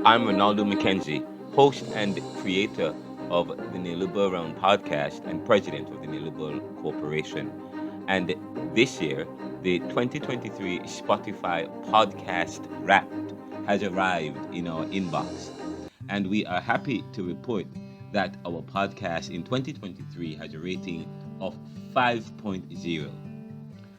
I'm Ronaldo McKenzie, host and creator of the Neoliberal Round Podcast and president of the Neoliberal Corporation. And this year, the 2023 Spotify Podcast Wrapped has arrived in our inbox. And we are happy to report that our podcast in 2023 has a rating of 5.0.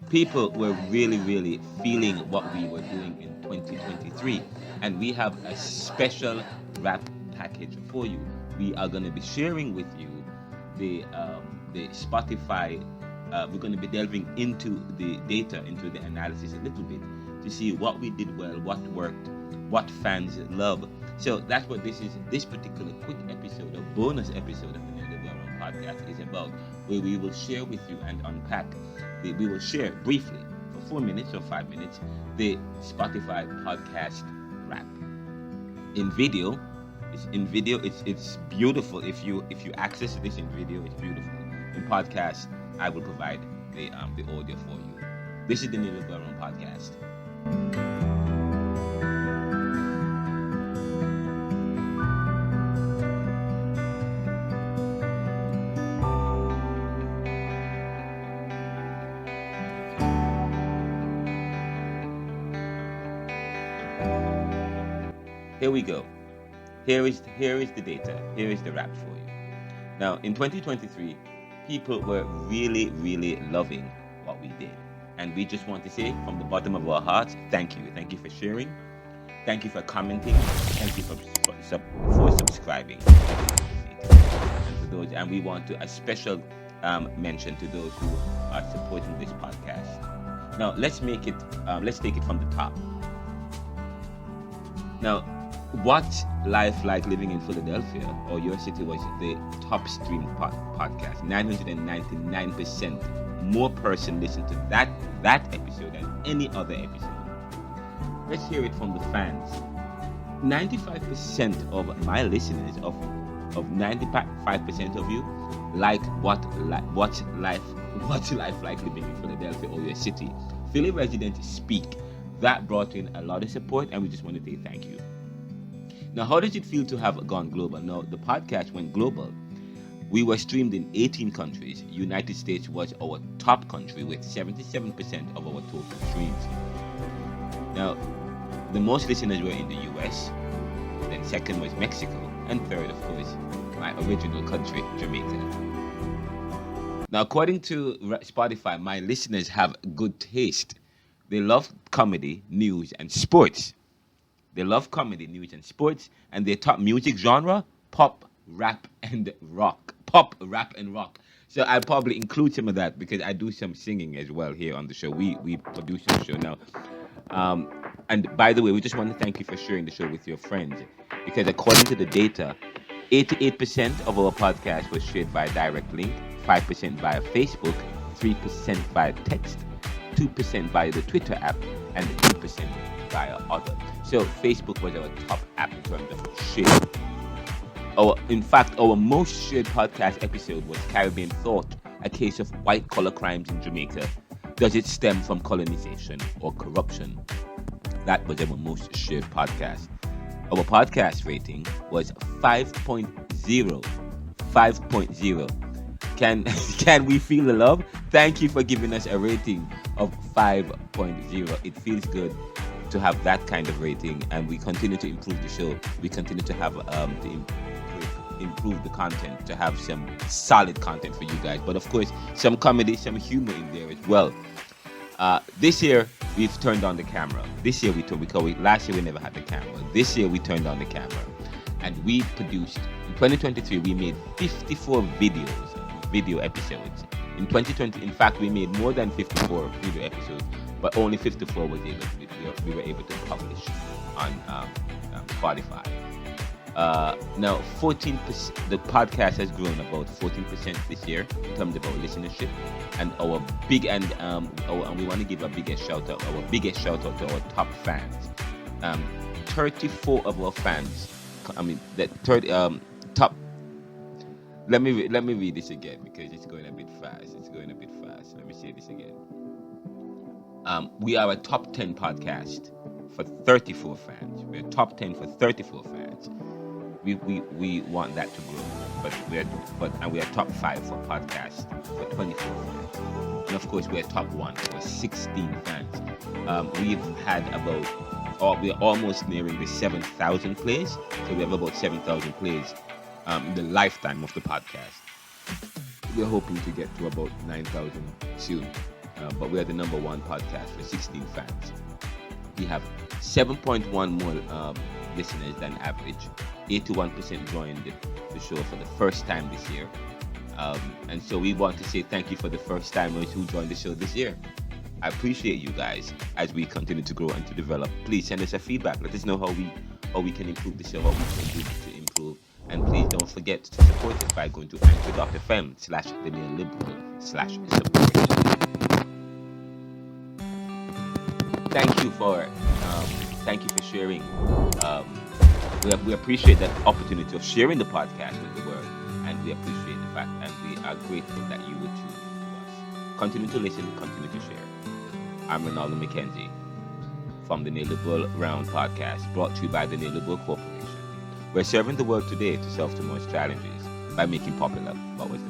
People were really feeling what we were doing in 2023, and we have a special wrap package for you. We are going to be sharing with you the Spotify. We're going to be delving into the data, into the analysis a little bit to see what we did well, what worked, what fans love. So that's what this particular quick episode, a bonus episode of the Neoliberal Round Podcast is about, where we will share with you and unpack. We will share briefly for 4 minutes or 5 minutes the Spotify podcast wrap. In video, it's beautiful. If you access this in video, it's beautiful. In podcast, I will provide the audio for you. This is the Neoliberal Round Podcast. Here we go. Here is the data. Here is the wrap for you. Now, in 2023, people were really loving what we did, and we just want to say from the bottom of our hearts, thank you. Thank you for sharing. Thank you for commenting. Thank you for subscribing. And we want to a special mention to those who are supporting this podcast. Now, let's take it from the top. Now, what's life like living in Philadelphia or your city was the top streamed podcast. 999% more person listened to that episode than any other episode. Let's hear it from the fans. 95% of my listeners, of 95% of you, like what's life like living in Philadelphia or your city. Philly residents speak. That brought in a lot of support, and we just want to say thank you. Now, how does it feel to have gone global? Now, the podcast went global. We were streamed in 18 countries. United States was our top country with 77% of our total streams. Now, the most listeners were in the US, then second was Mexico, and third, of course, my original country, Jamaica. Now, according to Spotify, my listeners have good taste. They love comedy, news, and sports. They love comedy, news, and sports, and their top music genre, pop, rap, and rock. Pop, rap, and rock. So I'll probably include some of that because I do some singing as well here on the show. We produce the show now. And by the way, we just want to thank you for sharing the show with your friends, because according to the data, 88% of our podcast was shared via direct link, 5% via Facebook, 3% via text, 2% via the Twitter app, and 2% via other. So Facebook was our top app in terms of share. In fact, our most shared podcast episode was Caribbean Thought, a case of white collar crimes in Jamaica. Does it stem from colonization or corruption? That was our most shared podcast. Our podcast rating was 5.0. 5.0. Can we feel the love? Thank you for giving us a rating of 5.0. It feels good to have that kind of rating, and we continue to improve the show. We continue to have to improve the content, to have some solid content for you guys. But of course, some comedy, some humor in there as well. This year we've turned on the camera. Last year we never had the camera. This year we turned on the camera, and we produced. In 2023, we made 54 video episodes. In 2020, in fact, we made more than 54 video episodes, but only 54 we were able to publish on Spotify. Now, 14%. The podcast has grown about 14% this year in terms of our listenership, and we want to give our biggest shout out to our top fans. 34 of our fans. Top. Let me read this again because it's going a bit fast. Let me say this again. We are a top 10 podcast for 34 fans. We're top 10 for 34 fans. We want that to grow, and we are top 5 for podcast for 24 fans. And of course, we're top 1 for 16 fans. We've had we're almost nearing the 7,000 plays. So we have about 7,000 plays in the lifetime of the podcast. We're hoping to get to about 9,000 soon. But we are the number 1 podcast for 16 fans. We have 7.1 more listeners than average. 81% joined the show for the first time this year. And so we want to say thank you for the first timers who joined the show this year. I appreciate you guys as we continue to grow and to develop. Please send us a feedback. Let us know how we can improve the show, how we can do to improve. And please don't forget to support us by going to anchor.fm/the neoliberal/support. Thank you for sharing. We appreciate that opportunity of sharing the podcast with the world, and we appreciate the fact, and we are grateful that you would tune in to us. Continue to listen, continue to share. I'm Ronaldo McKenzie from the Neoliberal Round Podcast, brought to you by the Neoliberal Corporation. We're serving the world today to solve tomorrow's challenges by making popular what was